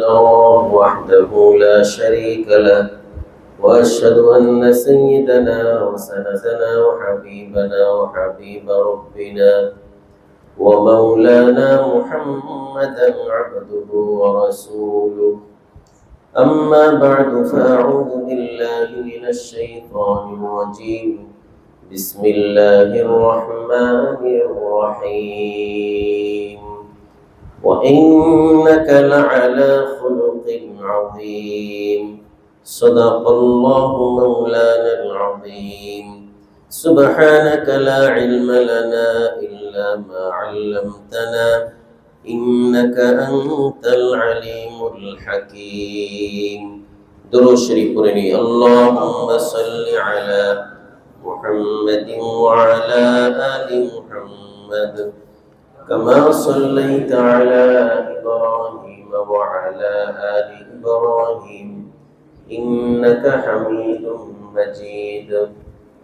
الله وحده لا شريك له وأشهد أن سيدنا وسندنا وحبيبنا وحبيب ربنا ومولانا محمدا عبده ورسوله. أما بعد فأعوذ بالله من الشيطان الرجيم. بسم الله الرحمن الرحيم. وإنك لعلى خلق عظيم. صدق الله مولانا العظيم. سبحانك لا علم لنا إلا ما علمتنا إنك أنت العليم الحكيم. درود شريف قرني. اللهم صل على محمد وعلى آل محمد كما صليت على إبراهيم وعلى آل إبراهيم إنك حميد مجيد.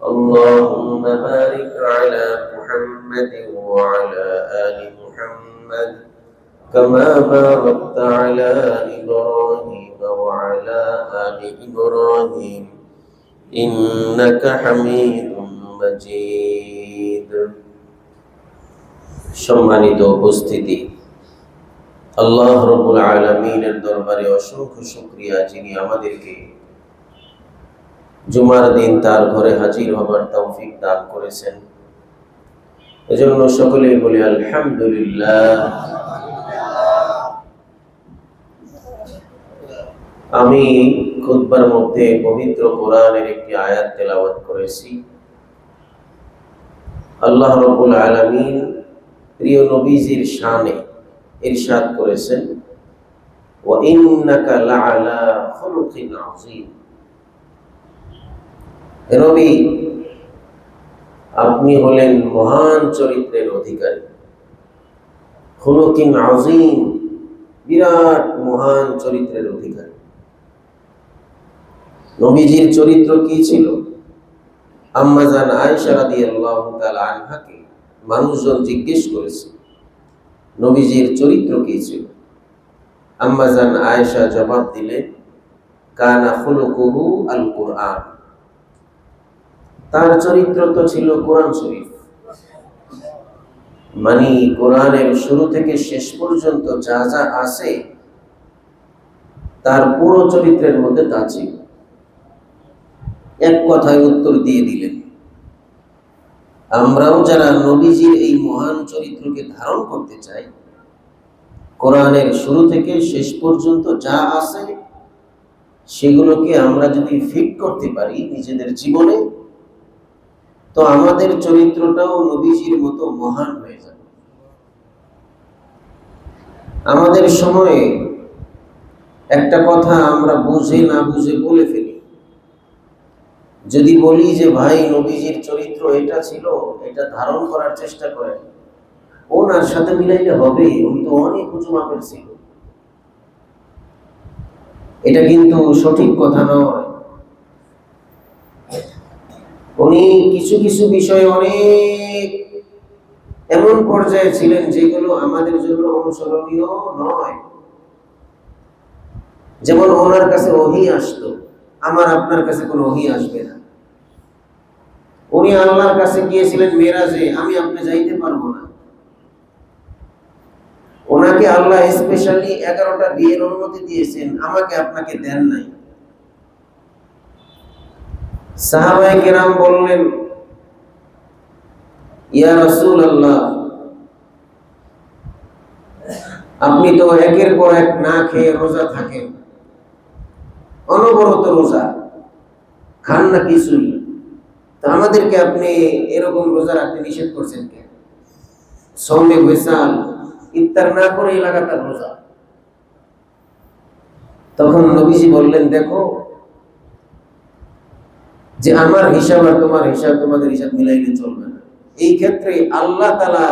اللهم بارك على محمد وعلى آل محمد كما باركت على إبراهيم وعلى آل إبراهيم إنك حميد مجيد. সম্মানিত উপস্থিতি, আল্লাহ রাব্বুল আলামিনের দরবারে অসংখ্য শুকরিয়া যিনি আমাদেরকে জুমার দিন তার ঘরে হাজির হবার তৌফিক দান করেছেন। এজন্য সকলেই বলি আলহামদুলিল্লাহ। আমি খুতবার মধ্যে পবিত্র কোরআনের একটি আয়াত তেলাওয়াত করেছি। আল্লাহ রাব্বুল আলামিন প্রিয় নবীজির শানে ইরশাদ করেছেন, ওয়া ইন্নাকা লাআলা খুলুকিন আযীম। হে নবী, আপনি হলেন মহান চরিত্রের অধিকারী। খুলুকিন আযীম, বিরাট মহান চরিত্রের অধিকারী। নবীজির চরিত্র কি ছিল? আম্মা জান আয়েশা রাদিয়াল্লাহু তাআলা আনহাকে মানুষজন জিজ্ঞেস করেছে নবীজির চরিত্র কি ছিল। আম্মা জান আয়েশা জবাব দিলেন, কানা খুলুকুহু আল কুরআন। তার চরিত্র তো ছিল কোরআন শরীফ। মানে কোরআনের শুরু থেকে শেষ পর্যন্ত যা যা আছে তার পুরো চরিত্রের মধ্যে তা ছিল। এক কথায় উত্তর দিয়ে দিলেন, আমরাও যারা নবীজির এই মহান চরিত্রকে ধারণ করতে চাই, কোরআনের শুরু থেকে শেষ পর্যন্ত যা আছে সেগুলোকে আমরা যদি ফিট করতে পারি নিজেদের জীবনে, তো আমাদের চরিত্রটাও নবীজির মতো মহান হয়ে যাবে। আমাদের সময়ে একটা কথা আমরা বুঝে না বুঝে বলে ফেলি। যদি বলি যে ভাই নবীজির চরিত্র এটা ছিল, এটা ধারণ করার চেষ্টা করেন, ওনার সাথে মিলাইলে হবে, উনি তো অনেক উঁচু মাপের ছিল। এটা কিন্তু সঠিক কথা নয়। উনি কিছু কিছু বিষয়ে অনেক এমন পর্যায়ে ছিলেন যেগুলো আমাদের জন্য অনুসরণীয় নয়। যেমন ওনার কাছে ওহী আসতো, আমার আপনার কাছে কোনো ওহী আসবে না। উনি আল্লাহর কাছে গিয়েছিলেন মেরাজে, আমি আপনি যাইতে পারবো না। ওনাকে আল্লাহ স্পেশালি 11টা বিয়ের অনুমতি দিয়েছেন, আমাকে আপনাকে দেন নাই। সাহাবায়ে কেরাম বললেন, ইয়া রাসূলুল্লাহ, আপনি তো একের পর এক না খেয়ে রোজা থাকেন, অনবরত রোজা, খান না কিছুই, তো আমাদেরকে আপনি এরকম রোজা রাখতে নিষেধ করছেন কেন? সৌমে ওয়েসাল, ইফতার না করে লাগাতার রোজা। তখন নবীজি বললেন, দেখো যে আমার হিসাব আর তোমার হিসাব, তোমাদের হিসাব মিলাইলে চলবে না। এই ক্ষেত্রে আল্লাহ তাআলা,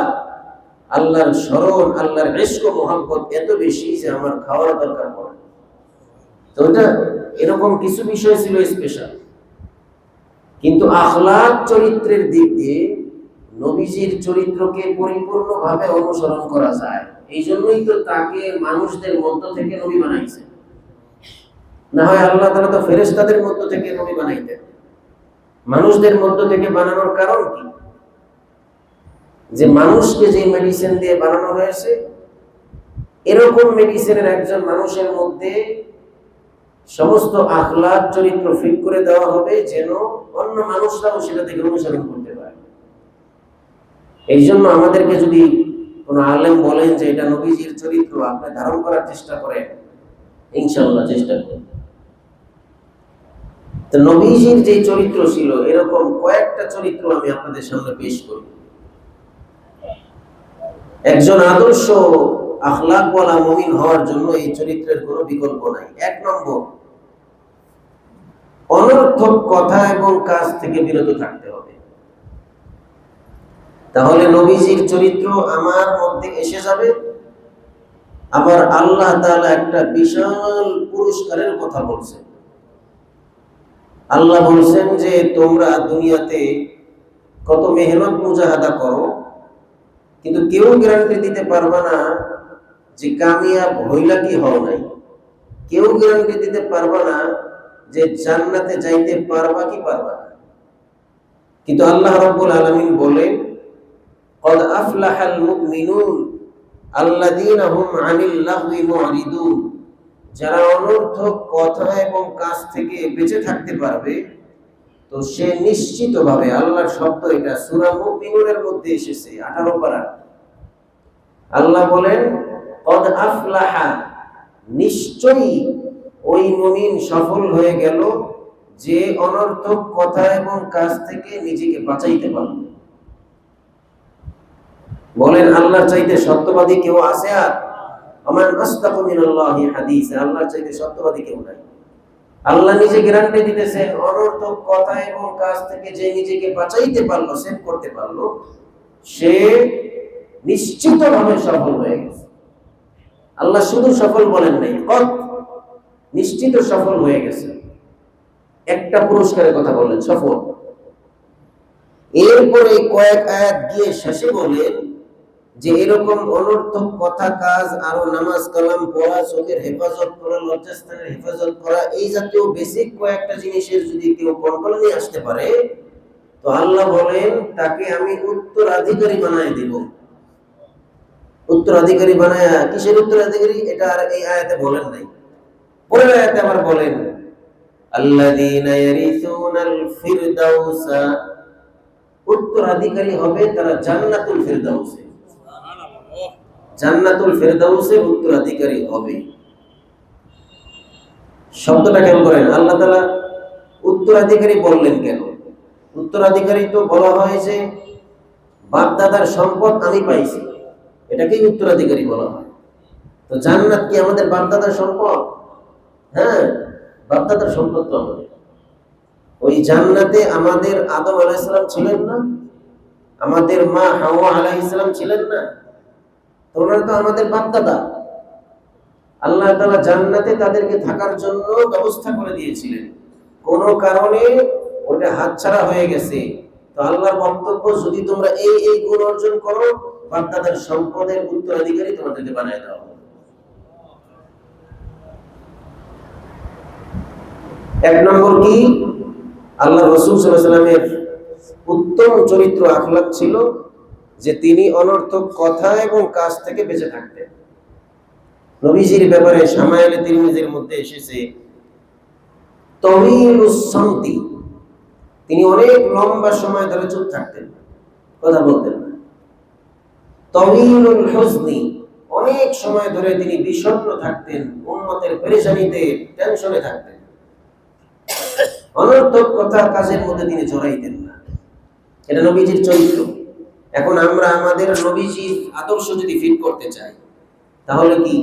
আল্লাহর স্মরণ, আল্লাহর ইশক ও মুহাব্বত এত বেশি যে আমার খাওয়ার দরকার পড়ে। তো এটা এরকম কিছু বিষয় ছিল স্পেশাল। কিন্তু আখলাক চরিত্রের দিক দিয়ে নবীজির চরিত্রকে পরিপূর্ণভাবে অনুসরণ করা যায়, এই জন্যই তো তাকে মানুষদের মধ্য থেকে নবী বানাইছে। না হয় আল্লাহ তাআলা তো ফেরেশতাদের মধ্য থেকে নবী বানাইতেন। মানুষদের মধ্য থেকে বানানোর কারণ কি? যে মানুষকে যে মেডিসিন দিয়ে বানানো হয়েছে, এরকম মেডিসিনের একজন মানুষের মধ্যে সমস্ত আখলাক চরিত্র ফিট করে দেওয়া হবে, যেন অন্য মানুষরাও সেটা থেকে অনুসরণ করতে পারে। এই জন্য আমাদেরকে যদি কোনো আলেম বলেন যে এটা নবীজির চরিত্র, আপনি ধারণ করার চেষ্টা করেন, ইনশাআল্লাহ চেষ্টা করুন। তো নবীজির যে চরিত্র ছিল, এরকম কয়েকটা চরিত্র আমি আপনাদের সামনে পেশ করি। একজন আদর্শ আখলাকওয়ালা মুমিন হওয়ার জন্য এই চরিত্রের কোনো বিকল্প নাই। এক নম্বর, অনর্থক কথা এবং কাজ থেকে বিরত থাকতে হবে। তাহলে নবীজির চরিত্র আমার মধ্যে এসে যাবে। আবার আল্লাহ তাআলা একটা বিশাল পুরস্কারের কথা বলছেন। আল্লাহ বলছেন যে তোমরা দুনিয়াতে কত মেহনত মুজাহাদা করো, কিন্তু কেউ গ্যারান্টি দিতে পারবে না যে কামিয়াব হইলা কি হও নাই। কেউ গ্যারান্টি দিতে পারবে না যে জান্নাতে যাইতে পারবা কি পারবা না। কিন্তু আল্লাহ রাব্বুল আলামিন বলেন, ক্বাদ আফলাহাল মুমিনুন আল্লাযীনা হুম আনিল লাগহি মুরিদুন। যারা অনর্থক কথা এবং কাজ থেকে বেঁচে থাকতে পারবে, তো সে নিশ্চিতভাবে, আল্লাহর শব্দ এটা সূরা মুমিনুনের মধ্যে এসেছে 18 পারা। আল্লাহ বলেন ক্বাদ আফলাহা, নিশ্চয়ই ওই মুমিন সফল হয়ে গেল যে অনর্থক কথা এবং কাজ থেকে নিজেকে বাঁচাইতে পারল। বলেন আল্লাহর চাইতে সত্যবাদী কেউ আছে? আর আমান আসদাকু মিনাল্লাহি হাদিসা, আল্লাহর চাইতে সত্যবাদী কেউ নাই। আল্লাহ নিজে গ্যারান্টি দিতেছেন, অনর্থক কথা এবং কাজ থেকে যে নিজেকে বাঁচাইতে পারলো, সেভ করতে পারলো, সে নিশ্চিতভাবে সফল হয়ে গেছে। আল্লাহ শুধু সফল বলেন নাই, কত নিশ্চিত সফল হয়ে গেছে। একটা পুরস্কারের কথা বললেন, সফল। এরপরে কয়েক আয়াত গিয়ে শেষে বলেন যে এরকম অনর্থক কথা, কাজ, আরো নামাজ কালাম পড়া, চোখের হেফাজত করা, লজ্জাস্থানের হেফাজত করা, এই জাতীয় বেসিক কয়েকটা জিনিসের যদি কেউ কন্ট্রোল নিয়ে আসতে পারে, তো আল্লাহ বলেন তাকে আমি উত্তরাধিকারী বানায় দিব। উত্তরাধিকারী বানায়, কিসের উত্তরাধিকারী এটা আর এই আয়াতে বলেন নাই। পরের আয়াতে আবার বলেন আল্লাযীনা ইয়ারিসুনাল ফিরদাউসা, উত্তরাধিকারী হবে তারা জান্নাতুল ফিরদাউসে। জান্নাতুল ফিরদাউসের উত্তরাধিকারী হবে। শব্দটা কেমন করেন? আল্লাহ তাআলা উত্তরাধিকারী বললেন কেন? উত্তরাধিকারী তো বলা হয় যে বাপ-দাদার সম্পদ আমি পাইছি, এটাকেই উত্তরাধিকারী বলা হয়। তো জান্নাত কি আমাদের বাপ-দাদার সম্পদ? হ্যাঁ, বাপ-দাদার সম্পদ তো আমাদের। ওই জান্নাতে আমাদের আদম আলাইহিস সালাম ছিলেন না? আমাদের মা হাওয়া আলাইহিস সালাম ছিলেন না? তো ওনারা তো আমাদের বাপ-দাদা। আল্লাহ তাআলা জান্নাতে তাদেরকে থাকার জন্য ব্যবস্থা করে দিয়েছিলেন। কোন কারণে ওটা হাতছাড়া হয়ে গেছে, তো আল্লাহর বক্তব্য, যদি তোমরা এই এই গুণ অর্জন করো, বাপ-দাদার সম্পদের উত্তরাধিকারী তোমাদেরকে বানায় দেওয়া হবে। এক নম্বর কি? আল্লাহ রাসূল সাল্লাল্লাহু আলাইহি ওয়াসাল্লামের উত্তম চরিত্র আখলাক ছিল যে তিনি অনর্থক কথা এবং কাজ থেকে বেঁচে থাকতেন। নবীজির ব্যাপারে শামায়েলে তিরমিজির মধ্যে এসেছে তাওয়ীলুস সামতি, তিনি অনেক লম্বা সময় ধরে চুপ থাকতেন, কথা বলতেন না। তাওয়ীলুল হুজনি, অনেক সময় ধরে তিনি বিষণ্ণ থাকতেন, উম্মতের পেরেশানিতে, টেনশনে থাকতেন। অনর্থক কথা কাজের মধ্যে তিনি জড়াইতেন না। এটা নবীজির চরিত্র। এখন আমরা আমাদের নবীজির আদর্শ যদি ফিট করতে চাই, তাহলে কি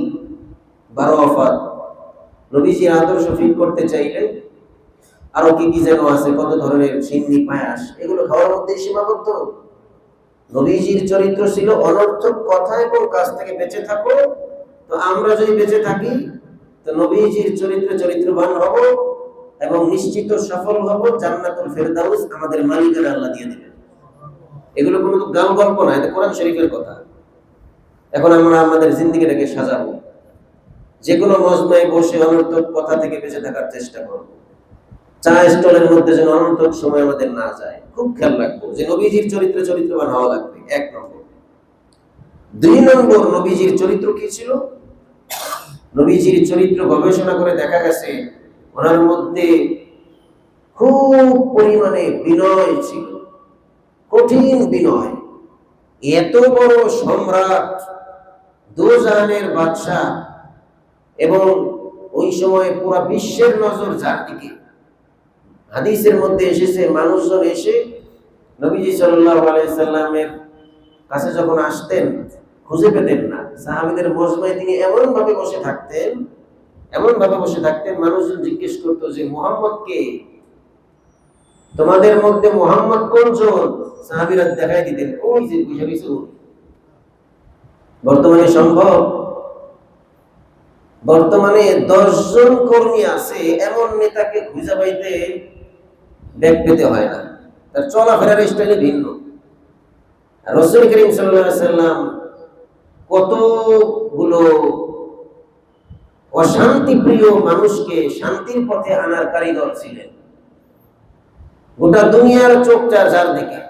12 অফার নবীজির আদর্শ ফিট করতে চাইলে আরো কি কি যেন আছে, কত ধরনের সিন্নি পায়াস, এগুলো খাওয়ার মধ্যে সীমাবদ্ধ? নবীজির চরিত্র ছিল অনর্থক কথা এবং কাজ থেকে বেঁচে থাকো। তো আমরা যদি বেঁচে থাকি, তো নবীজির চরিত্রবান হব এবং নিশ্চিত সফল হব। জান্নাতুল ফেরদাউস আমাদের মালিকের আল্লাহ দিয়ে দিবেন। এগুলো কোনো গান গল্প না, এটা কোরআন শরীফের কথা। এখন আমরা আমাদের জিন্দেগিটাকে সাজাবো, যে কোনো মজমায় বসে অনর্থক কথা থেকে বেঁচে থাকার চেষ্টা করবো। চা স্টলের মধ্যে যেন অনর্থক সময় আমাদের না যায়, খুব খেয়াল রাখবো যে নবীজির চরিত্রবান হওয়া লাগবে, 1 নম্বর। 2 নম্বর, নবীজির চরিত্র কি ছিল? নবীজির চরিত্র গবেষণা করে দেখা গেছে ওনার মধ্যে খুব পরিমাণে বিনয় ছিল, কঠিন বিনয়। এত বড় সম্রাট, দোজাহানের বাদশা, এবং ওই সময় পুরা বিশ্বের নজর যার দিকে। হাদিসের মধ্যে এসেছে মানুষজন এসে নবীজি সাল্লাল্লাহু আলাইহি সাল্লামের কাছে যখন আসতেন খুঁজে পেতেন না। সাহাবীদের মজমায় তিনি এমন ভাবে বসে থাকতেন, মানুষজন জিজ্ঞেস করতো যে মুহাম্মদ কে? তোমাদের মধ্যে মুহাম্মদ কোনজন? সাহাবীরা দেখাই দিতেন, ওই যে বুঝে গেছে। বর্তমানে সম্ভব? বর্তমানে 10 জন কর্মী আছে, এমন নেতাকে খুঁজে পাইতে ব্যাগ পেতে হয় না, তার চলাফেরার স্টাইলে ভিন্ন। রাসূল করিম সাল্লাল্লাহু আলাইহি সাল্লাম কতগুলো অশান্তি প্রিয় মানুষকে শান্তির পথে আনার কারিগর ছিলেন। গোটা দুনিয়ার চোখটা যার দিকে,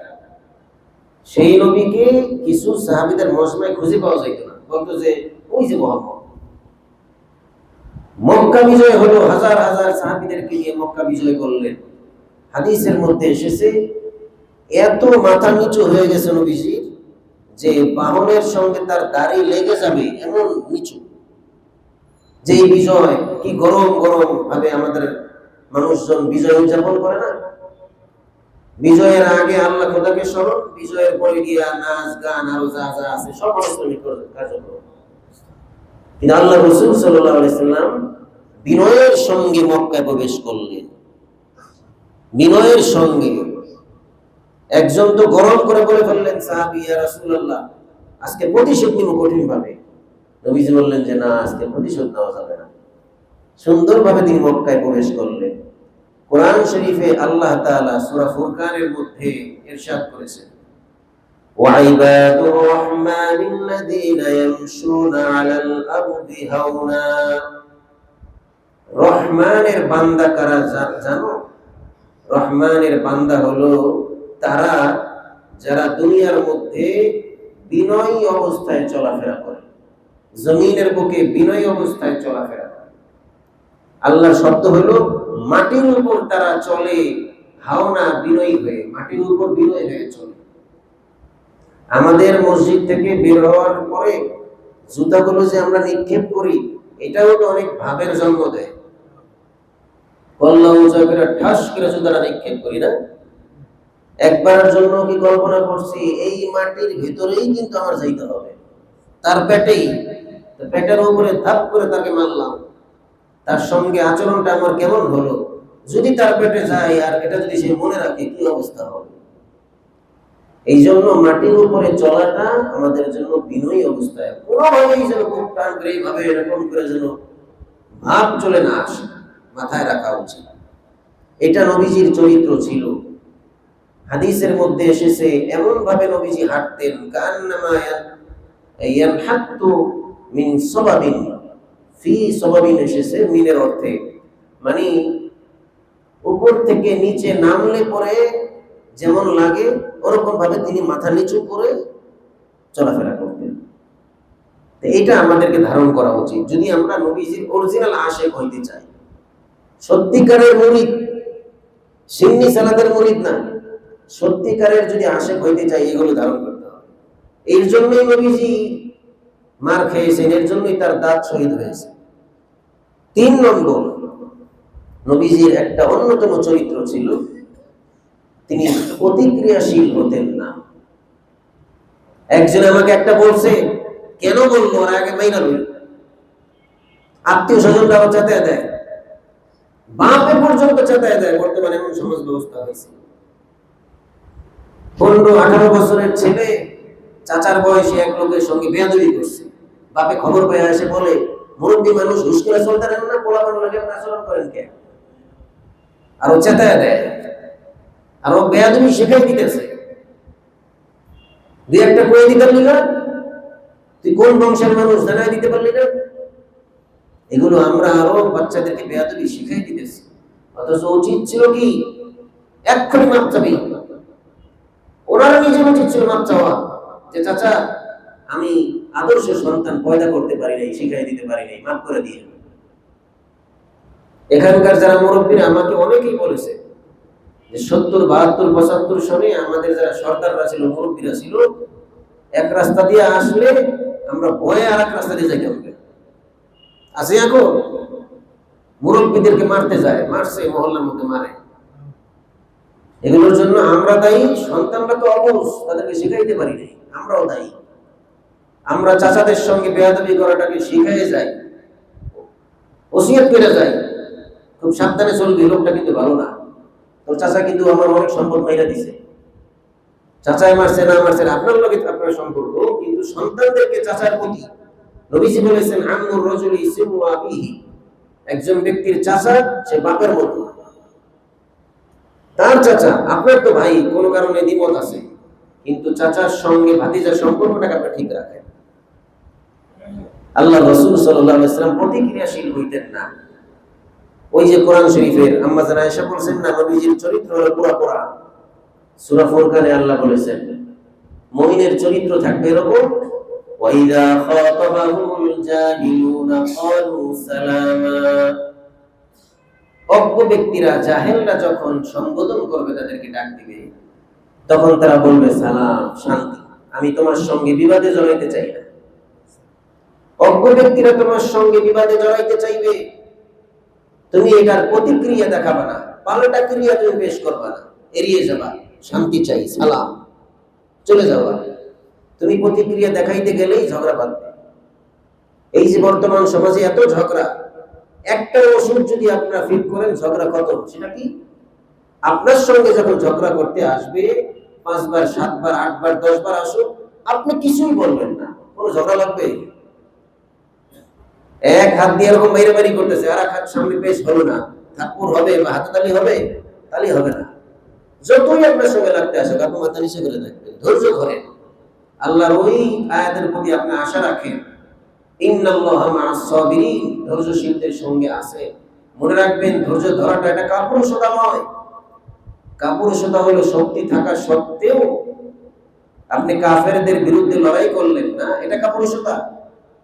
সেই নবীকে কিছু সাহাবীদের মজমায় খুঁজে পাওয়া যাইত না, বলতো যে ওই যে মুহাম্মদ। মক্কা বিজয় হলো, হাজার হাজার সাহাবীদেরকে নিয়ে মক্কা বিজয় করলেন। হাদিসের মধ্যে এসেছে এত মাথা নিচু হয়ে গেছে নবীজির যে বাহনের সঙ্গে তার দাড়ি লেগে যাবে এমন নিচু। যে বিজয় কি গরম গরম ভাবে আমাদের মানুষজন বিজয় উদযাপন করে না? বিজয়ের আগে আল্লাহ খোদাকে স্মরণ, বিজয়ের পরে গিয়া নাচ গান আরো যা যা আছে সব অনুষ্ঠানিক কার্যক্রম। কিন্তু আল্লাহ রাসূল সাল্লাল্লাহু আলাইহি সাল্লাম বিনয়ের সঙ্গে মক্কায় প্রবেশ করলেন। বিনয়ের সঙ্গে একজন তো গরম করে বলে ফেললেন, সাহাবী, ইয়া রাসূলুল্লাহ, আজকে প্রতিশোধ নিব কঠিন ভাবে। নবীজি বললেন যে না, আজকে প্রতিশোধ নেওয়া যাবে না। সুন্দরভাবে তিনি মক্কায় প্রবেশ করলেন। কোরআন শরীফে আল্লাহ তাআলা সূরা ফুরকানের মধ্যে ইরশাদ করেছেন, ওয়াইবাদুর রহমানিল্লাযীনা ইয়ামশুনা আলাল আরদি হাওনা। রহমানের বান্দা কারা জানো? রহমানের বান্দা হলো তারা যারা দুনিয়ার মধ্যে বিনয়ী অবস্থায় চলাফেরা করে, জমিনের বুকে বিনয়ী অবস্থায় চলাফেরা করে। আল্লাহর শব্দ হলো মাটির উপর তারা চলে, হাওনা, বিনয়ী হয়ে, মাটির উপর বিনয়ী হয়ে চলে। আমাদের মসজিদ থেকে বের হওয়ার পরে জুতাগুলো যে আমরা নিক্ষেপ করি, এটাও তো অনেক ভাবের জন্ম দেয়। কল্লা উঁচা করে ঠাস করে জুতাটা নিক্ষেপ করি না? একবারের জন্য কি কল্পনা করছি এই মাটির ভিতরেই কিন্তু আমার যাইতে হবে, তার পেটেই, পেটের উপরে ধাপ করে তাকে মারলাম, তার সঙ্গে আচরণটা আমার কেমন হলো? যদি তার পেটে যায় আর এটা যদি সে মনে রাখে, কি অবস্থা হবে? এই জন্য মাটির উপরে চলাটা আমাদের জন্য বিনয়ী অবস্থায়, কোনোভাবেই যেন খুব টান করে এইভাবে এরকম করে যেন ভাব চলে না আসে, মাথায় রাখা উচিত। এটা নবীজির চরিত্র ছিল। হাদিসের মধ্যে এসেছে এমন ভাবে নবীজি হাঁটতেন, কান্নামা ইয়ানহাত্তু মিন সাবাবিন, ফি সাবাবিন এসেছে মিনের অর্থে, মানে উপর থেকে নিচে নামলে পরে যেমন লাগে ওরকম ভাবে তিনি মাথা নিচু করে চলাফেরা করতেন। এটা আমাদেরকে ধারণ করা উচিত যদি আমরা নবীজির অরিজিনাল আশিক হইতে চাই, সত্যিকারের মুরিদ, সিন্নি সালাদের মুরিদ না, সত্যিকারের যদি আশিক হইতে চাই, এগুলো ধারণ করতে হবে। এর জন্যই নবীজি মার খেয়েছেন, এর জন্যই তার দাঁত শহীদ হয়েছে। 3 নম্বর, নবীজির একটা অন্যতম চরিত্র ছিল, তিনি প্রতিক্রিয়াশীল হতেন না। একজন আমাকে একটা বলছে, কেন বলবো, ওরা আগে মাইনা লই, আত্মীয় স্বজনরা চেতায় দেয়, বাপে পর্যন্ত চেতায় দেয়। বর্তমানে এমন সমাজ ব্যবস্থা হয়েছে, 15-18 বছরের ছেলে চাচার বয়সে এক লোকের সঙ্গে বেয়াদবি করছে, বাপে খবর পেয়ে এসে বলে, মুরব্বী মানুষ হুশ করে চলতে পারেন না, পোলাপান লাগে আচরণ করেন কেন? আর ও চেতায় দেয়, আর ও বেয়াদবি শিখাই দিতেছে। দুই একটা করে দিতেন না, তুই কোন বংশের মানুষ জানাই দিতে পারলি না? এগুলো আমরা আরো বাচ্চাদেরকে বেয়াদবি শিখাই দিতেছি। অথচ উচিত ছিল কি এক্ষুনি মাপ চাবি। ওনারা নিজের উচিত ছিল মাপ চাওয়া, যে চাচা আমি আদর্শ সন্তান পয়দা করতে পারি নাই, শিখাই দিতে পারি নাই, মাফ করে দিয়ে। এখানকার যারা মুরব্বীরা আমাকে অনেকেই বলেছে যে 70, 72, 75 সনে আমাদের যারা সরকাররা ছিল, মুরব্বীরা ছিল, এক রাস্তা দিয়ে আসলে আমরা ভয়ে আর এক রাস্তা দিয়ে যাইতাম। আছে এখন মুরব্বীদেরকে মারতে যায়, মারছে মহল্লার মধ্যে মারে। এগুলোর জন্য আমরা দায়ী, সন্তানরা তো অবুঝ, তাদেরকে শিখাইতে পারি নাই, আমরাও দায়ী। আমরা চাচাদের সঙ্গে বেয়াদবি করাটাকে শিখাই যাই, ওসিয়ত করে যাই, খুব সাবধানে চলবি, লোকটা কিন্তু ভালো না, তোর চাচা কিন্তু আমার অনেক সম্পদ মাইরা দিছে। চাচাই মারছে না মারছে আপনার লগে আপনার সম্পর্ক, কিন্তু সন্তানদেরকে চাচার প্রতি নবীজি বলেছেন আম্মুর রাজুলি সিমু আবিহি, একজন ব্যক্তির চাচা সে বাপের মতো। তার চাচা আপনার তো ভাই, কোনো কারণে দ্বিমত আছে, কিন্তু চাচার সঙ্গে ভাতিজার সম্পর্কটাকে আপনি ঠিক রাখেন। আল্লাহ রাসূল সাল্লাল্লাহু আলাইহি ওয়াসাল্লাম প্রতিক্রিয়াশীল হইতেন না। ওই যে কোরআন শরীফের আম্মা জান আয়েশা বলেছেন না, নবীজির চরিত্র হলো পুরা কোরআন। সূরা ফুরকানে আল্লাহ বলেছেন মুমিনের চরিত্র থাকবে এরকম, ওয়াইদা খাতাবাহুমুল জাহিলুনা ক্বালু সালামা, অজ্ঞ ব্যক্তিরা জাহেলরা যখন সম্বোধন করবে, তাদেরকে ডাক দিবে, তখন তারা বলবে সালাম, শান্তি, আমি তোমার সঙ্গে বিবাদে জড়াইতে চাই না। অজ্ঞ ব্যক্তিরা তোমার সঙ্গে বিবাদে জড়াইতে চাইবে, তুমি এটার প্রতিক্রিয়া দেখাবা না, পাল্টা ক্রিয়া তুমি পেশ করবা না, এড়িয়ে যাবা, শান্তি চাই, সালাম, চলে যাবা। তুমি প্রতিক্রিয়া দেখাইতে গেলেই ঝগড়া বাঁধবে। এই যে বর্তমান সমাজে এত ঝগড়া, একটা ওষুধ যদি আপনারা ফিট করেন ঝগড়া কত, সেটা কি আপনার সঙ্গে যখন ঝগড়া করতে আসবে 5 বার 7 বার 8 বার 10 বার আসুক, আপনি কিছুই বলবেন না, কোনো ঝগড়া লাগবে? এক হাত দিয়ে এরকম বাইরে বাড়ি করতেছে, আর এক হাত সামনে পেশ হলো না, থাপ্পড় হবে বা হাততালি হবে? তালি হবে না। যতই আপনার সঙ্গে লাগতে আসুক, আপনি মাথা নিচে করে থাকবেন, ধৈর্য ধরেন, আল্লাহর ওই আয়াতের প্রতি আপনি আশা রাখেন, ইন্নাল্লাহা মা'আস সাবিরিন, ধৈর্যশীলদের সঙ্গে আছে। মনে রাখবেন, ধৈর্য ধরাটা এটা কাপুরুষতা নয়। কাপুরুষতা হলো শক্তি থাকা সত্ত্বেও আপনি কাফেরদের বিরুদ্ধে লড়াই করলেন না, এটা কাপুরুষতা।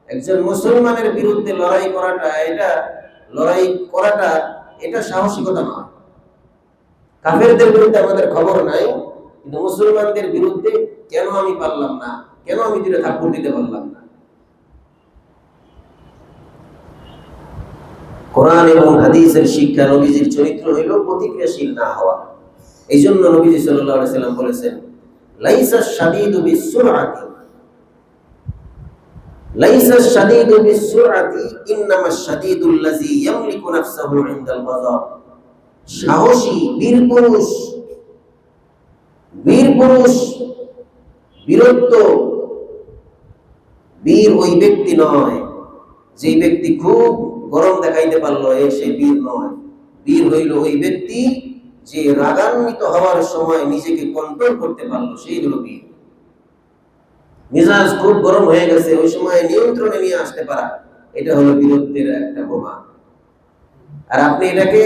একজন মুসলমানের বিরুদ্ধে লড়াই করাটা এটা সাহসিকতা নয়। কাফেরদের বিরুদ্ধে আমাদের খবর নাই, কিন্তু মুসলমানদের বিরুদ্ধে কেন আমি পারলাম না, কেন আমি দুটো থাপ্পড় দিতে পারলাম না? কোরআন এবং হাদিসের শিক্ষা, নবীজির চরিত্র হইল প্রতিক্রিয়াশীল না হওয়া। এই জন্য নবীজি সাল্লাল্লাহু আলাইহি সাল্লাম বলেছেন লাইসা শাদীদু বিসসুরআতি, লাইসা শাদীদু বিসসুরআতি ইন্নামাশ শাদীদুল্লাযী ইয়ামলিকু নাফসাহু ইনদাল গাযাব। সাহসী বীর পুরুষ, বীরত্ব, বীর ওই ব্যক্তি নয় যে ব্যক্তি খুব গরম দেখাইতে পারলো, সে বীর নয়। বীর হইল ওই ব্যক্তি যে রাগান্বিত হওয়ার সময় নিজেকে কন্ট্রোল করতে পারলো, সেই হলো বীর। মেজাজ খুব গরম হয়ে গেছে, ওই সময় নিয়ন্ত্রণে নিয়ে আসতে পারা, এটা হলো বীরত্বের একটা প্রমাণ। আর আপনি এটাকে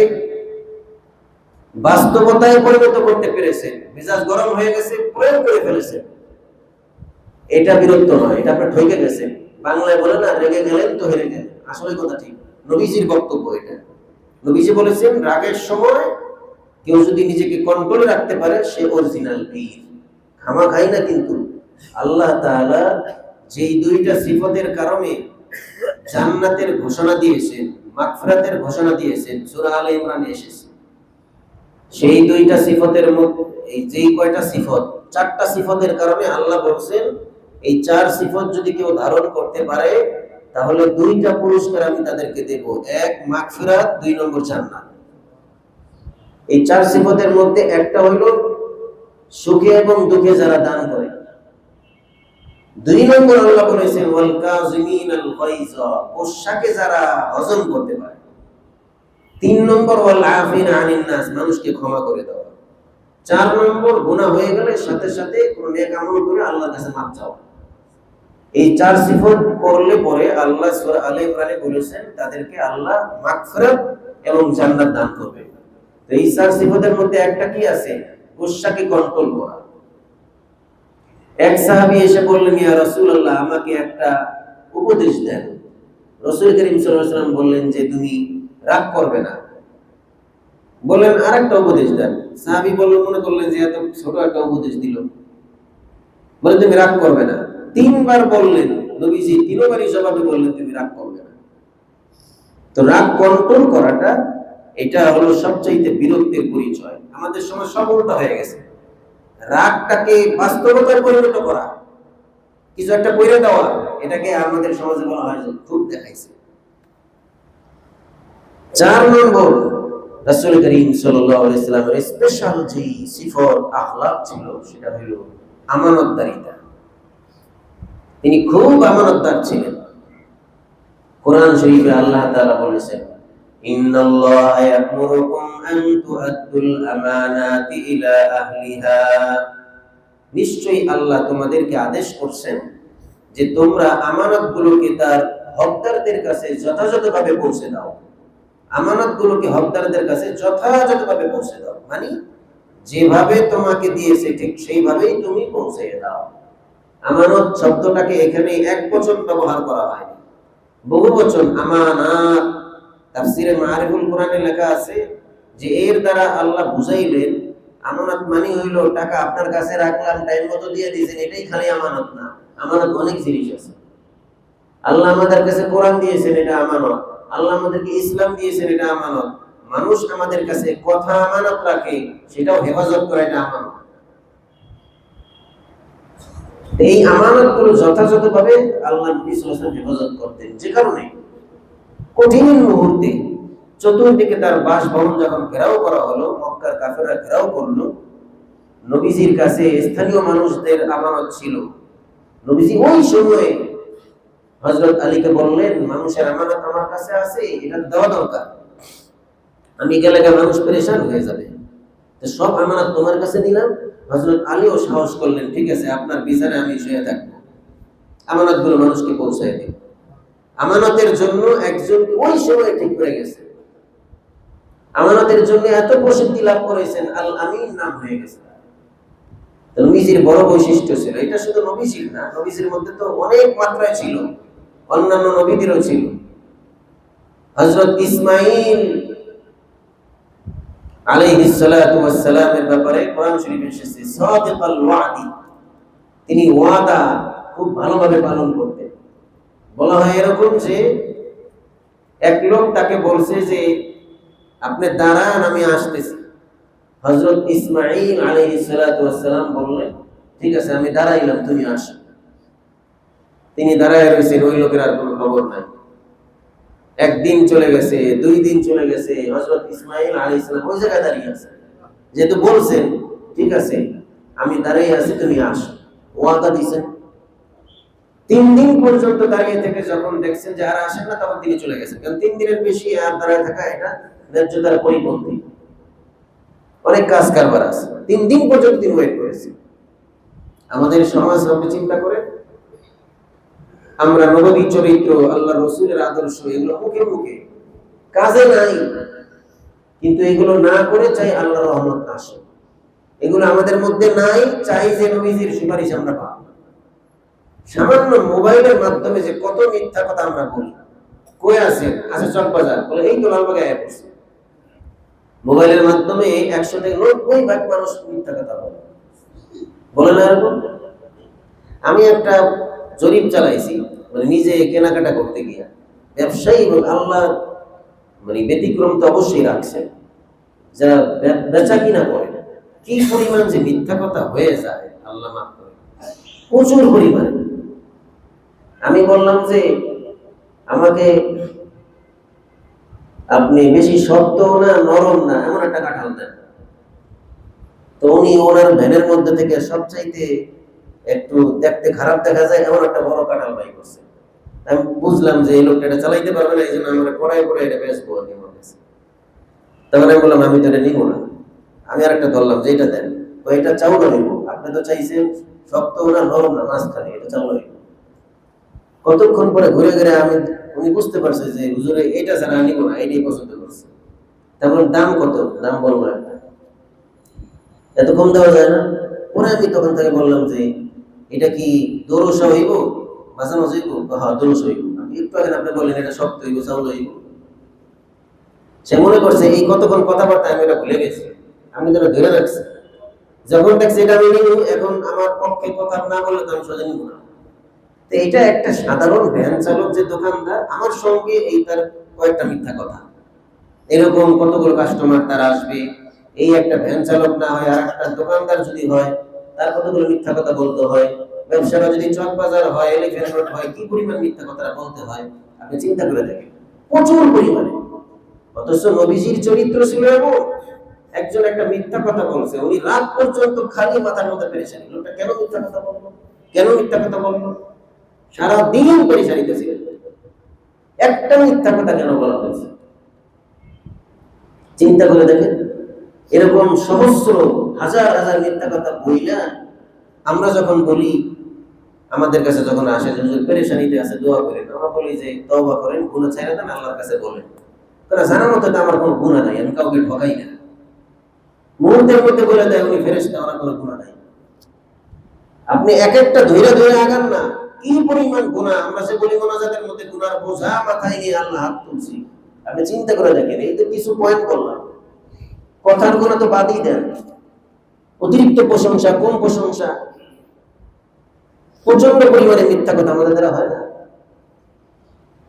বাস্তবতায় পরিণত করতে পেরেছেন, মেজাজ গরম হয়ে গেছে, প্রয়োগ করে ফেলেছেন, এটা বীরত্ব নয়, এটা আপনি ঠকে গেছেন। বাংলায় বলে না, রেগে গেলেন তো হেরে গেলেন, আসলে কথা ঠিক। নবীজির বক্তব্য এটা। নবীজি বলেছেন রাগের সময় কেউ যদি নিজেকে কন্ট্রোলে রাখতে পারে, সে অরিজিনাল বীর। খামাখাই না, কিন্তু আল্লাহ তাআলা যেই দুইটা সিফতের কারণে জান্নাতের ঘোষণা দিয়েছেন, মাগফিরাতের ঘোষণা দিয়েছেন, সূরা আলে ইমরানে এসেছে, সেই দুইটা সিফতের মধ্যে এই যেই কয়টা সিফত, 4টা সিফতের কারণে আল্লাহ বলছেন এই 4 সিফত যদি কেউ ধারণ করতে পারে, তাহলে 2টা পুরস্কার আমি তাদেরকে দেব, 1 মাগফিরাত, 2 নম্বর জান্নাত। এই 4 সিফতের মধ্যে একটা হইল সুখে এবং দুঃখে যারা দান করে। 2 নম্বর আল্লাহ বলেছেন ওয়াল কাযিমিনাল গায়যা, গোসাকে যারা হজম করতে পারে। 3 নম্বর ওয়াল আফিনা আনিন নাস, মানুষকে ক্ষমা করে দেওয়া। 4 নম্বর গুনাহ হয়ে গেলে সাথে সাথে কোনো নেক আমল করে আল্লাহর কাছে মাফ চাওয়া। এই চার সিফত করলে পরে আল্লাহ সূরা আলে ইমরানে বলেছেন তাদেরকে আল্লাহ মাগফিরাত এবং জান্নাত দান করবে। তো এই চার সিফতের মধ্যে একটা কি আছে? গুসাকে কন্ট্রোল করা। এক সাহাবী এসে বললেন, ইয়া রাসূলুল্লাহ, আমাকে একটা উপদেশ দেন। রাসূল করিম সাল্লাল্লাহু আলাইহি ওয়াসাল্লাম বললেন যে তুমি রাগ করবে না। বললেন আরেকটা উপদেশ দেন। সাহাবী মনে করলেন যে এত ছোট একটা উপদেশ দিল, বলে তুমি রাগ করবে না। তিনবার বললেন, নবীজি তিনবারই জবাবে বললেন তুমি রাগ করবে না। তো রাগ কন্ট্রোল করাটা এটা হলো সবচাইতে বিরক্তির পরিচয়। আমাদের সময় সব উল্টা হয়ে গেছে। রাগটাকে বাস্তবতায় পরিণত করা, কিছু একটা কইরে দেওয়া, এটাকে আমাদের সমাজে বলা হয় যে খুব দেখাইছে। 4 নম্বর, রাসূল করিম সাল্লাল্লাহু আলাইহি সাল্লামের স্পেশাল যে সিফত আখলাক ছিল সেটা হলো আমানতদারিতা। তিনি খুব আমানতদার ছিলেন। কোরআন শরীফে আল্লাহ তাআলা বলেছেন, ইন্নাল্লাহা ইয়া'মুরুকুম আন তু'আদ্দুল আমানাতি ইলা আহলিহা। নিশ্চয়ই আল্লাহ তোমাদেরকে আদেশ করছেন যে তোমরা আমানতগুলোকে তার হকদারদের কাছে যথাযথভাবে পৌঁছে দাও। আমানতগুলোকে হকদারদের কাছে যথাযথভাবে পৌঁছে দাও, মানে যেভাবে তোমাকে দিয়েছে ঠিক সেইভাবেই তুমি পৌঁছে দাও। আমানত শব্দটাকে এখানে এক বচন ব্যবহার করা হয়নি, বহু বচন আমানাত। তাফসীরে মাআরিফুল কোরআনে লেখা আছে যে এর দ্বারা আল্লাহ বুঝাইলেন আমানত মানে হইল টাকা আপনার কাছে রাখলাম, টাইম মতো দিয়ে দিয়েছেন, এটাই খালি আমানত না। আমানত অনেক জিনিস আছে। আল্লাহ আমাদের কাছে কোরআন দিয়েছেন, এটা আমানত। আল্লাহ আমাদেরকে ইসলাম দিয়েছেন, এটা আমানত। মানুষ আমাদের কাছে কথা আমানত রাখে, সেটাও হেফাজত করে, এটা আমানত। এই আমানতগুলো যথাযথভাবে আল্লাহ নবী সাল্লাল্লাহু আলাইহি ওয়াসাল্লাম হেফাজত করতেন, যে কারণে কঠিন মুহূর্তে চতুর্দিকে তার বাসভবন যখন ঘেরাও করা হলো, মক্কার কাফেররা ঘেরাও করলো, নবীজির কাছে স্থানীয় মানুষদের আমানত ছিল। নবীজি ওই সময়ে হযরত আলীকে বললেন, মানুষের আমানত আমার কাছে আছে, এটা দেওয়া দরকার, আমি গেলে মানুষ পেরেশান হয়ে যাবে, তো সব আমানত তোমার কাছে দিলাম। হযরত আলীও সাহস করলেন, ঠিক আছে আপনার বিচারে আমি শুয়ে থাকবো, আমানতগুলো মানুষকে পৌঁছায় দেব। আমানতের জন্য একজন ওই সময় ঠিক করে গেছে, আমানতের জন্য এত প্রসিদ্ধি লাভ করেছেন, আল আমিন নাম হয়ে গেছে। নবীজির বড় বৈশিষ্ট্য ছিল এটা, শুধু নবীজির না, নবীজির মধ্যে তো অনেক মাত্রায় ছিল, অন্যান্য নবীদেরও ছিল। হযরত ইসমাঈল আলাইহিস সালাতু ওয়াস সালামের ব্যাপারে কোরআন শরীফে এসেছে সাদিকাল ওয়াদি, তিনি ওয়াদা খুব ভালোভাবে পালন করতেন। বলা হয় এরকম যে এক লোক তাকে বলছে যে আপনি দাঁড়ান, আমি আসতেছি। হযরত ইসমাঈল আলাইহিস সালাতু ওয়াস সালাম বললেন, ঠিক আছে আমি দাঁড়াইলাম, তুমি আসো। তিনি দাঁড়ায় রয়েছেন, ওই লোকের আর কোনো খবর নাই। একদিন চলে গেছে, 2 দিন চলে গেছে, হযরত ইসমাঈল আলাইহিস সালাম ওই জায়গায় দাঁড়িয়ে আছে, যেহেতু বলছেন ঠিক আছে আমি দাঁড়িয়ে আছি, তুমি আসো, ওয়াদা দিয়েছেন। 3 দিন পর্যন্ত দাঁড়িয়ে থেকে যখন দেখছেন যে আর আসেন না, তখন তিনি চলে গেছেন। কারণ 3 দিনের বেশি আর দাঁড়িয়ে থাকা এটা ন্যায্যতার পরিপন্থী, অনেক কাজ কারবার আছে। 3 দিন পর্যন্ত তিনি ওয়েট করেছেন। আমাদের সমাজ আপনি চিন্তা করেন, আমরা নবী চরিত্র, আল্লাহ রসুলের আদর্শ, এগুলো মুখে মুখে, কাজে নাই, কিন্তু এগুলো না করে চাই আল্লাহর রহমত আসে। এগুলো আমাদের মধ্যে নাই, চাই যে নবীজির সুপারিশ আমরা পাবো। সামান্য মোবাইলের মাধ্যমে যে কত মিথ্যা কথা আমরা বলি, কই আছেন, আচ্ছা চকবাজার, বলে এই তো লালবাগে আয়া পড়ছে। মোবাইলের মাধ্যমে 100 থেকে 90% মানুষ মিথ্যা কথা বলে না এরকম? আমি একটা জরিপ চালাইছি, মানে নিজে কেনাকাটা করতে গিয়া, ব্যবসায়ী এবং আল্লাহ মানে ব্যতিক্রম তো অবশ্যই রাখছেন, যারা বেচা কিনা করে কি পরিমাণ যে মিথ্যা কথা হয়ে যায়, আল্লাহ মাফ করে, প্রচুর পরিমাণ। আমি বললাম যে আমাকে আপনি বেশি শক্ত না নরম না এমন একটা কাঁঠাল দেন। তো উনি ওনার ভ্যানের মধ্যে থেকে সবচাইতে একটু দেখতে খারাপ দেখা যায় এমন একটা বড় কাঁঠাল বাই করছে। আমি বুঝলাম যে এই লোকটা এটা চালাইতে পারবে না, এই জন্য আমরা পড়াই পড়ে এটা বেচবো আর কি আমার কাছে। তখন আমি বললাম আমি তো এটা নিবো না। আমি আর একটা ধরলাম যে এটা দেন, তো এটা চাউল নিবো। আপনি তো চাইছেন শক্ত না নরম না মাঝখানে, এটা চাউল নিবো। কতক্ষণ পরে ঘুরে ঘুরে উনি বুঝতে পারছে যে হুজুরে এটা ছাড়া নিব না, এটাই পছন্দ করছে। তারপর দাম কত, দাম বলবো একটা, এত কম দেওয়া যায় না। পরে আমি তখন তাকে বললাম যে এটা কি দোরসা হইব, মাঝে মাঝে হইব? হ্যাঁ দোরসা হইব। আমি একটু আগে আপনি বললেন এটা শক্ত হইব, চাউল হইব। সে মনে করছে এই কতক্ষণ কথাবার্তা আমি এটা ভুলে গেছি, আমি তো ধরে রাখছি। যখন দেখছি এটা আমি নিব, এখন আমার পক্ষে কথা না বললে তো আমি সোজা নিব না। তো এটা একটা সাধারণ ভ্যান চালক যে দোকানদার, আমার সঙ্গে এই তার কয়েকটা মিথ্যা কথা, এরকম কতগুলো কাস্টমার তার আসবে, এই একটা ভ্যান চালক না হয় আর একটা দোকানদার যদি হয় তার কতগুলো মিথ্যা কথা বলতে হয়। ব্যবসাটা যদি চক বাজার হয়, এলিফ্যান্ট রোড হয়, কি পরিমাণ মিথ্যা কথা বলতে হয় আপনি চিন্তা করে দেখেন, প্রচুর পরিমাণে। অথচ নবীজির চরিত্র ছিল এমন, একজন একটা মিথ্যা কথা বলছে, উনি রাত পর্যন্ত খালি মাথার মধ্যে পেরেছেন, লোকটা কেন মিথ্যা কথা বললো, কেন মিথ্যা কথা বললো, সারা দিন পেরেশানিতে ছিলেন, একটা মিথ্যা কথা কেন বলা হয়েছে। চিন্তা করে দেখেন, এরকম সহস্র হাজার হাজার মিথ্যা কথা বইলা আমরা যখন বলি, আমাদের কাছে যখন আসে যে হুজুর পেরেশানিতে আছে দোয়া করেন, আমরা বলি যে তওবা করেন, গুনাহ ছেড়ে দেন, আল্লাহর কাছে বলেন। কারণ জানার মতো তো আমার কোনো গুনাহ নাই, আমি কাউকে ঠকাই না। মুহূর্তের মধ্যে বলে দেয় উনি ফেরেশতা, আমার কোনো গুনাহ নাই। আপনি এক একটা ধৈর্য ধরে আগান না, কি পরিমাণ গুনাহ। আমরা যে বলি মোনাজাতের মধ্যে গুনার বোঝা মাথায় নিয়ে আল্লাহ হাত তুলছি, আপনি চিন্তা করে দেখেন, এই তো কিছু পয়েন্ট বললাম, কথার গুনাহ তো বাদই দেন, অতিরিক্ত প্রশংসা, কম প্রশংসা, প্রচন্ড পরিমাণে মিথ্যা কথা আমাদের দ্বারা হয় না।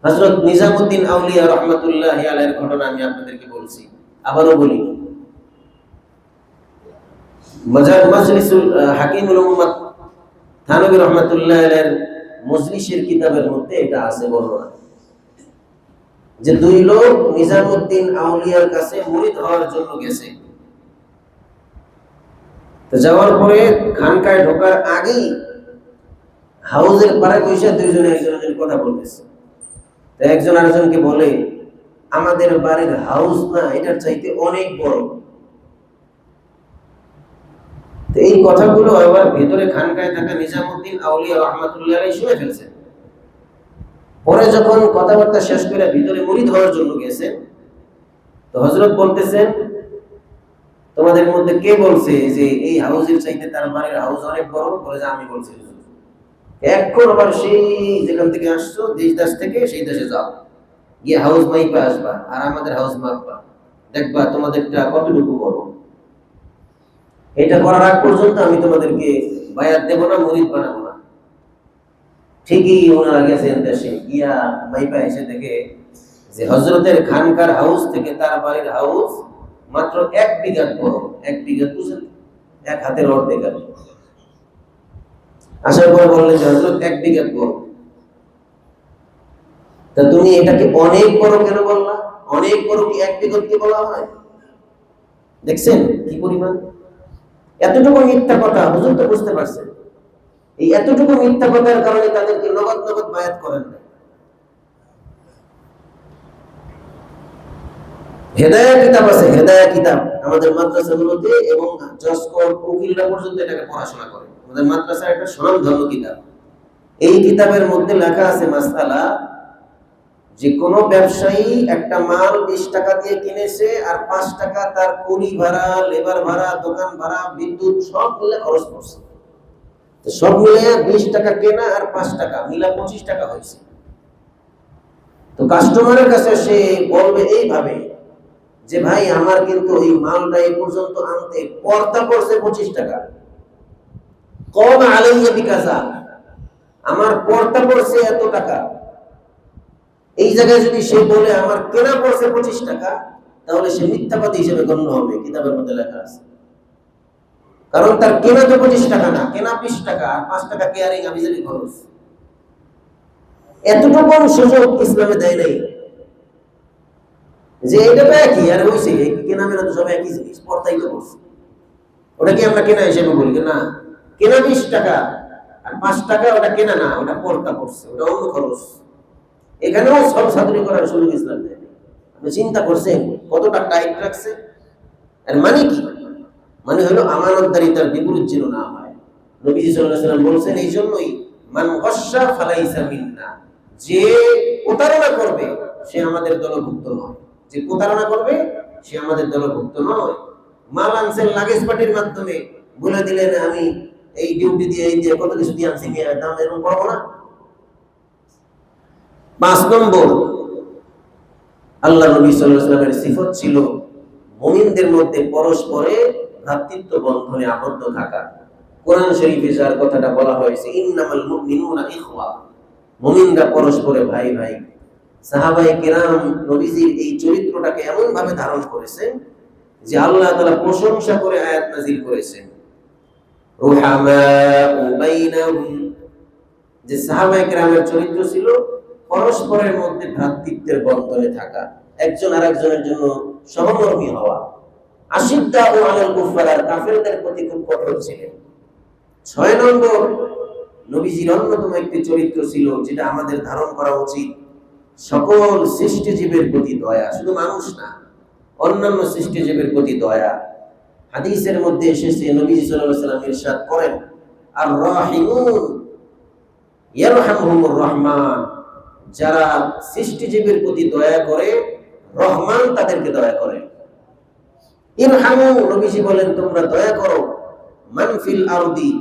হযরত নিজামউদ্দিন আউলিয়া রাহমাতুল্লাহি আলাইহির ঘটনা আমি আপনাদেরকে বলছি, আবারও বলি। মাজলিসুল হাকিমুল উম্মাত থানবী রাহমাতুল্লাহি আলাইহির মজলিসের কিতাবের মধ্যে এটা আছে বর্ণনা, যে দুই লোক নিজামউদ্দিন আউলিয়ার কাছে মুরিদ হওয়ার জন্য গেছে। তো যাওয়ার পরে খানকায় ঢোকার আগেই হাউজের পাড়ে বসে দুইজনে একজনের কথা বলতেছে। তো একজন আরেকজনকে বলে, আমাদের বাড়ির হাউস না এটার চাইতে অনেক বড়। তো এই কথাগুলো আবার ভেতরে খানকায় থাকা নিজামউদ্দিন আউলিয়া রাহমাতুল্লাহি আলাইহি শুনে ফেলছে। পরে যখন কথাবার্তা শেষ করে ভিতরে মুরিদ হওয়ার জন্য গেছে, তো হযরত বলতেছেন, তোমাদের মধ্যে কে বলছে যে এই হাউসের চাইতে তার বাড়ির হাউস অনেক বড়? বলে যে আমি বলছি। এখন আবার সেই যেখান থেকে আসছো, দেশ থেকে সেই দেশে যাও, গিয়ে হাউস মাইপা আসবা আর আমাদের হাউস মাপবা, দেখবা তোমাদেরটা কতটুকু বড়। এটা করার আগ পর্যন্ত আমি তোমাদেরকে বায়াত দেব না, মুরিদ বানাবো না। ঠিকই ওনারা গেছেন দেশে, গিয়া মাইপা এসে দেখে যে হযরতের খানকার হাউস থেকে তার বাড়ির হাউস মাত্র 1 বিঘা বড়। 1 বিঘা বুঝেন, এক হাতের অর্ধেক। আসার পর বললেন যে হযরত 1 বিঘা বড়, তা তুমি এটাকে অনেক বড় কেন বললা? অনেক বড় কি 1 বিঘা কি বলা হয়? দেখছেন কি পরিমাণ এতটুকু মিথ্যা কথা। হুজুর তো বুঝতে পারছেন, এই এতটুকু মিথ্যা কথার কারণে তাদেরকে নগদ নগদ বায়াত করেন না। হেদায়া কিতাব আছে, হেদায়া কিতাব আমাদের মাদ্রাসাগুলোতে, এবং জসকর উকিলরা পর্যন্ত এটাকে পড়াশোনা করে। আমাদের মাদ্রাসার একটা স্বনামধন্য কিতাব। এই কিতাবের মধ্যে লেখা আছে মাসআলা, যে কোন ব্যবসায়ী একটা মাল 20 টাকা দিয়ে কিনেছে আর 5 টাকা তার কুলি ভাড়া, লেবার ভাড়া, দোকান ভাড়া, বিদ্যুৎ সব মিলে খরচ করছে। তো সব মিলে 20 টাকা কেনা আর 5 টাকা মিলে 25 টাকা হয়েছে। তো কাস্টমারের কাছে সে বলবে এইভাবে যে ভাই আমার কিন্তু এই মালটা এই পর্যন্ত আনতে পড়তা পড়ছে 25 টাকা, কম আলাইয়া বিকাজা, আমার পড়তা পড়ছে এত টাকা। এই জায়গায় যদি সে বলে আমার কেনা পড়ছে 25 টাকা, তাহলে সে মিথ্যাবাদী হিসেবে গণ্য হবে, কিতাবের মধ্যে লেখা আছে। কারণ তার কেনা তো 25 টাকা না, কেনা 20 টাকা আর 5 টাকা কেয়ারিং আবিজাবি খরচ। এতটুকু সুযোগ ইসলামে দেয় নাই যে এটা তো একই আর হইছে, কেনা মেনা তো সব একই জিনিস, পড়তাই তো করছে। ওটা কি আমরা কেনা হিসেবে বলি না? কেনা 20 টাকা আর 5 টাকা ওটা কেনা না, ওটা পড়তা পড়ছে, ওটা অন্য খরচ। এখানেও সব ছাত্রী করার সুযোগ ইসলাম দেয়। আপনি চিন্তা করছেন কতটা টাইট রাখছে। আর মানে কি? মানে হলো আমানতদারিতার বিপরীত যেন না হয়। নবী সাল্লাল্লাহু আলাইহি ওয়াসাল্লাম বলেছেন, এই জন্যই মান গাশশা ফালাইসা মিন্না, যে প্রতারণা করবে সে আমাদের দলভুক্ত নয়, যে প্রতারণা করবে সে আমাদের দলভুক্ত নয়। মাল আনছেন লাগেজ পার্টির মাধ্যমে, বলে দিলেন আমি এই ডিউটি দিয়ে এই দিয়ে কত কিছু দিয়ে আনছি, দাম এরকম করবো না। 5 নম্বর, আল্লাহ নবী সাল্লাল্লাহু আলাইহি ওয়াসাল্লামের সিফত ছিল মুমিনদের মধ্যে পরস্পরে ভ্রাতৃত্ব বন্ধনে আবদ্ধ থাকা। কোরআন শরীফে যার কথাটা বলা হয়েছে, ইন্নামাল মুমিনুনা ইখওয়া, মুমিনরা পরস্পরে ভাই ভাই। সাহাবায়ে কেরাম নবীজির এই চরিত্রটাকে এমন ভাবে ধারণ করেছেন যে আল্লাহ তাআলা প্রশংসা করে আয়াত নাযিল করেছেন, রুহামাউ বাইনাহুম, যে সাহাবায়ে কেরামের চরিত্র ছিল পরস্পরের মধ্যে ভ্রাতৃত্বের বন্ধনে থাকা, একজন আরেকজনের জন্য সহমর্মী হওয়া। আশিদ্দাউ আলাল কুফার, কাফেরদের প্রতি খুব কঠোর ছিলেন। 6 নম্বর, নবীজির অন্যতম একটি চরিত্র ছিল যেটা আমাদের ধারণ করা উচিত, সকল সৃষ্টিজীবের প্রতি দয়া, শুধু মানুষ না, অন্যান্য সৃষ্টিজীবের প্রতি দয়া। হাদিসের মধ্যে এসেছে নবীজি সাল্লাল্লাহু আলাইহি ওয়াসাল্লাম ইরশাদ করেন, আর রাহিমুন ইয়ারহামুহুমুর রহমান, যারা সৃষ্টিজীবের প্রতি দয়া করে রহমান তাদেরকে দয়া করে। ইরহামু, নবীজি বলেন তোমরা দয়া করো, মান ফিল আরদি,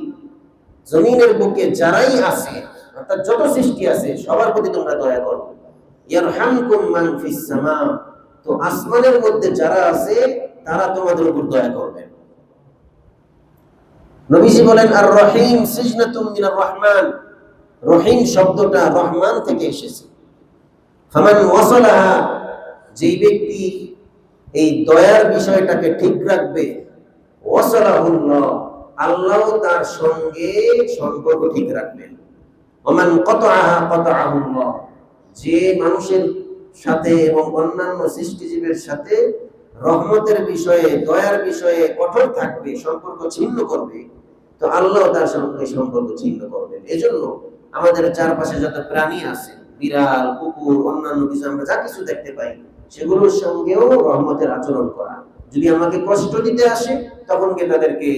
জমিনের বুকে যারাই আছে, অর্থাৎ যত সৃষ্টি আছে সবার প্রতি তোমরা দয়া করো। ইয়ারহামকুম মান ফিস সামা, তো আসমানের মধ্যে যারা আছে তারা তোমাদের উপর দয়া করবে। নবীজি বলেন আর রহিম সিজনাতুম মিনার রহমান, রহিম শব্দটা রহমান থেকে এসেছে। ফামান ওয়াসালাহা, যেই ব্যক্তি এই দয়ার বিষয়টাকে ঠিক রাখবে, ওয়াসালাহুল্লাহ, আল্লাহ তার সঙ্গে সম্পর্ক ঠিক রাখবেন। ওমান কতআহা কতআহুল্লাহ, যে মানুষের সাথে এবং অন্যান্য সৃষ্টিজীবের সাথে রহমতের বিষয়ে দয়ার বিষয়ে কঠোর থাকবে, সম্পর্ক ছিন্ন করবে, তো আল্লাহ তার সঙ্গে সম্পর্ক ছিন্ন করবেন। এজন্য আমাদের চারপাশে যত প্রাণী আছে, বিড়াল, কুকুর, অন্যান্য কিছু আমরা যা কিছু দেখতে পাই, সেগুলোর সঙ্গেও রহমতের আচরণ করা। যদি আমাকে কষ্ট দিতে আসে তখন কি তাদেরকে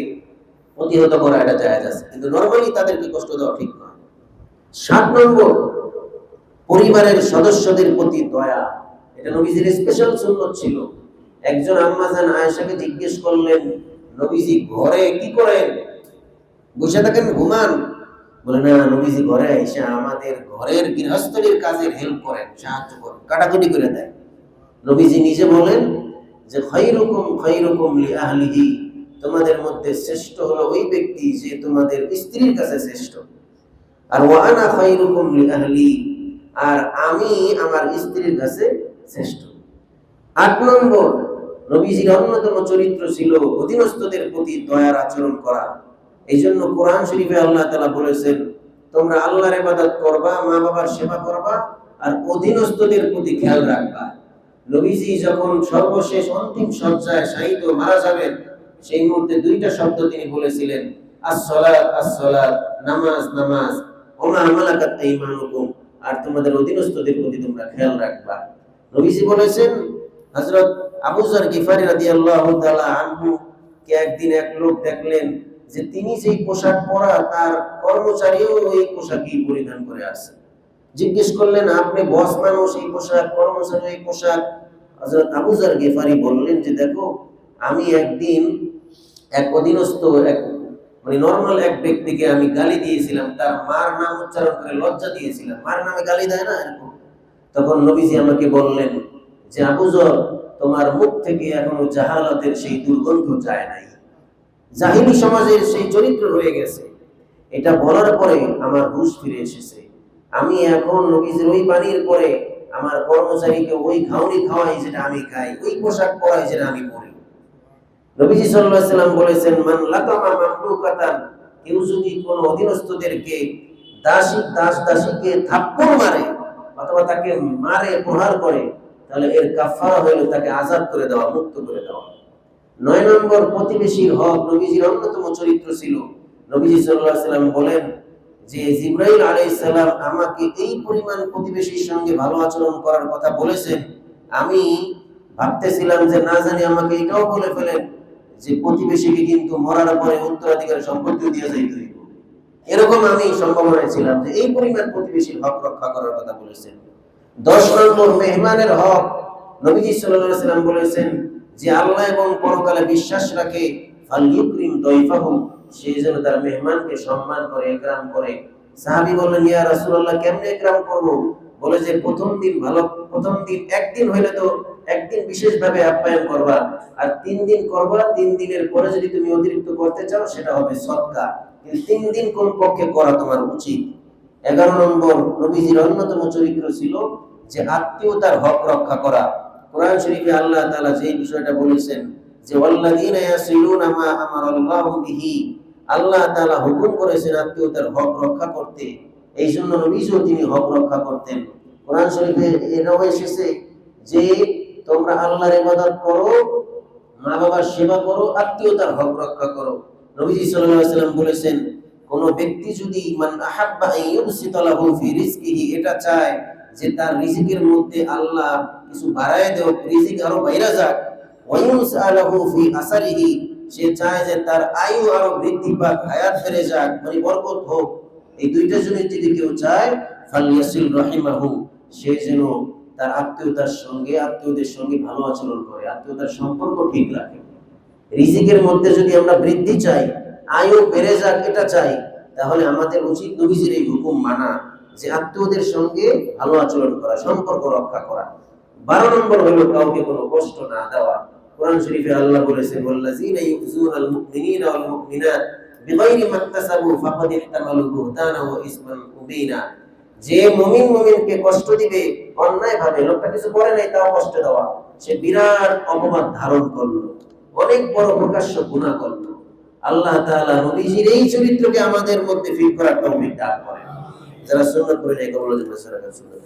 প্রতিহত করা, এটা জায়েজ আছে, কিন্তু নরমালি তাদেরকে কষ্ট দেওয়া ঠিক নয়। 7 নম্বর, পরিবারের সদস্যদের প্রতি দয়া, এটা নবীজির স্পেশাল সুন্নাত ছিল। একজন আম্মা জান আয়েশাকে জিজ্ঞেস করলেন, নবীজি ঘরে কি করেন, বসে থাকেন, ঘুমান? বলে না, নবীজি ঘরে আয়েশা আমাদের ঘরের গৃহস্থলীর কাজের হেল্প করেন, সাহায্য করেন, কাটাকুটি করে দেয়। নবীজি নিজে বলেন যে খায়রুকুম লিআহলিহি, তোমাদের মধ্যে শ্রেষ্ঠ হলো ওই ব্যক্তি যে তোমাদের স্ত্রীর কাছে শ্রেষ্ঠ। আর ওয়া আনা খায়রুকুম লিআহলি, আর আমি আমার স্ত্রীর কাছে শ্রেষ্ঠ। 8 নম্বর, নবীজির অন্যতম চরিত্র ছিল অধীনস্থদের প্রতি দয়ার আচরণ করা। এই জন্য কোরআন শরীফে আল্লাহ তাআলা বলেছেন, তোমরা আল্লাহর ইবাদত করবা, মা বাবার সেবা করবা, আর অধীনস্থদের প্রতি খেয়াল রাখবা। নবীজি যখন সর্বশেষ অন্তিম শয্যায় শায়িত মারা যাবেন, সেই মুহূর্তে 2টা শব্দ তিনি বলেছিলেন, আস-সালাত আস-সালাত, নামাজ নামাজ, ওয়া মা মালাকাত আইমানুকুম, আর তোমাদের অধীনস্থদের প্রতি তোমরা খেয়াল রাখবা। নবীজি বলেছেন, হযরত আবু যর গিফারি রাদিয়াল্লাহু তাআলা আনহু কে একদিন এক লোক দেখলেন যে তিনি যেই পোশাক পরা তার কর্মচারীও ওই পোশাকই পরিধান করে আছে। জিজ্ঞেস করলেন, আপনি বস মানুষ, এই পোশাক, কর্মচারী এই পোশাক? হযরত আবু যর গিফারি বললেন যে দেখো, আমি একদিন এক অধীনস্থ, এক মানে নরমাল এক ব্যক্তিকে আমি গালি দিয়েছিলাম, তার মার নাম উচ্চারণ করে লজ্জা দিয়েছিলাম, মার নামে গালি দেয় না এরকম। তখন নবীজি আমাকে বললেন যে আবু যর, তোমার মুখ থেকে এখনো জাহালাতের সেই দুর্গন্ধ যায় নাই, জাহিলি সমাজের সেই চরিত্র রয়ে গেছে। এটা বলার পরে আমার হুঁশ ফিরে এসেছে। আমি এখন নবীজির ওই বাণীর পরে আমার কর্মচারীকে ওই খাওনি খাওয়াই যেটা আমি খাই, ওই পোশাক পরাই যেটা আমি পরি। নবীজি সাল্লাল্লাহু আলাইহি ওয়াসাল্লাম বলেছেন, মান লাকামা মামলুকাতান, কেউ যদি কোন অধীনস্থদেরকে দাসীকে থাপ্পড় মারে অথবা তাকে মারে, প্রহার করে, তাহলে এর কাফারা হলো তাকে আযাদ করে দেওয়া, মুক্ত করে দেওয়া। 9 নম্বর, প্রতিবেশীর হক। নবীজির অন্যতম চরিত্র ছিল, নবীজি সাল্লাল্লাহু আলাইহি ওয়াসাল্লাম বলেন যে জিবরাইল আলাইহিস সালাম আমাকে এই পরিমাণ প্রতিবেশীর সঙ্গে ভালো আচরণ করার কথা বলেছেন, আমি ভাবতেছিলাম যে না জানি আমাকে এটাও বলে ফেলেন যে প্রতিবেশীকে কিন্তু মরার পরে উত্তরাধিকার সম্পত্তি দিয়ে যাইতে হইব। এরকম আমি সম্ভাবনায় ছিলাম যে এই পরিমাণ প্রতিবেশীর হক রক্ষা করার কথা বলেছেন। 10 নম্বর মেহমানের হক। নবীজি সাল্লাল্লাহু আলাইহি ওয়াসাল্লাম বলেছেন যে আল্লাহ এবং পরকালে বিশ্বাস রাখে ফালইউকরিম দাইফাহু, সে যেন তার মেহমানকে সম্মান করে, ইকরাম করে। সাহাবী বললেন, ইয়া রাসূলুল্লাহ, কেমনে ইকরাম করব? বলে যে প্রথম দিন একদিন হইলে তো একদিন বিশেষভাবে আপ্যায়ন করবা, আর 3 দিন করবা, 3 দিনের পরে যদি তুমি অতিরিক্ত করতে চাও সেটা হবে সদকা, কিন্তু 3 দিন কোন পক্ষে করা তোমার উচিত। 11 নম্বর নবীজির অন্যতম চরিত্র ছিল যে আত্মীয়তার হক রক্ষা করা। কোরআন শরীফে আল্লাহ তাআলা যে বিষয়টা বলেছেন যে ওয়াল্লাযীনা ইয়াসিলুনা মা আমারাল্লাহু বিহি, আল্লাহ তাআলা হুকুম করেছেন আত্মীয়তার হক রক্ষা করতে। এই জন্য নবীজিও তিনি হক রক্ষা করতেন। কোরআন শরীফে এটাও এসেছে যে তোমরা আল্লাহর ইবাদত করো, মা বাবার সেবা করো, আত্মীয়তার হক রক্ষা করো। নবীজি সাল্লাল্লাহু আলাইহি ওয়াসাল্লাম বলেছেন, কোন ব্যক্তি যদি মান আহাব্বা আইয়ুবসিতা লাহু ফি রিজকিহি, এটা চায় যে তার রিজিকের মধ্যে আল্লাহ কিছু বাড়ায় দেয়, রিজিক আরো বাইরা যাক, ওয়ায়ুসআলাহু ফি আসারিহি, সে চায় যে তার আয়ু আরো বৃদ্ধি পাক, হায়াত বেড়ে যাক, মানে বরকত হোক। এই দুইটা জিনিস যদি কেউ চায়, ফালইয়াসিল রাহিমাহু, সে যেন তার আত্মীয়দের সঙ্গে ভালো আচরণ করে, আত্মীয়তার সম্পর্ক ঠিক রাখে। রিজিকের মধ্যে যদি আমরা বৃদ্ধি চাই, আয়ু বেড়ে যাক এটা চাই, তাহলে আমাদের উচিত নবীজির এই হুকুম মানা, যে আত্মীয়দের সঙ্গে ভালো আচরণ করা, সম্পর্ক রক্ষা করা। 12 নম্বর হলো কাউকে কোনো কষ্ট না দেওয়া। কোরআন শরীফে আল্লাহ বলেছেন, ওয়াল্লাযীনা ইউযুনাল মুমিনিনা ওয়াল মুমিনাত বিগাইরি মাকতাসাবু ফাকাদ ইহতামালু বুহতানা ওয়া ইসমান মুবিনা, যে মুমিনকে কষ্ট দিবে অন্যায়ভাবে, লোকটা কিছু করে নাই তাও কষ্ট দেওয়া, সে বিরাট অপবাদ ধারণ করলো, অনেক বড় প্রকাশ্য গুনাহ করলো। আল্লাহ তাআলা নবীজির এই চরিত্রকে আমাদের মধ্যে ফিট করার তৌফিক দান করেন। যারা সুন্নাত পড়ে নাই কবুল সুন্নাত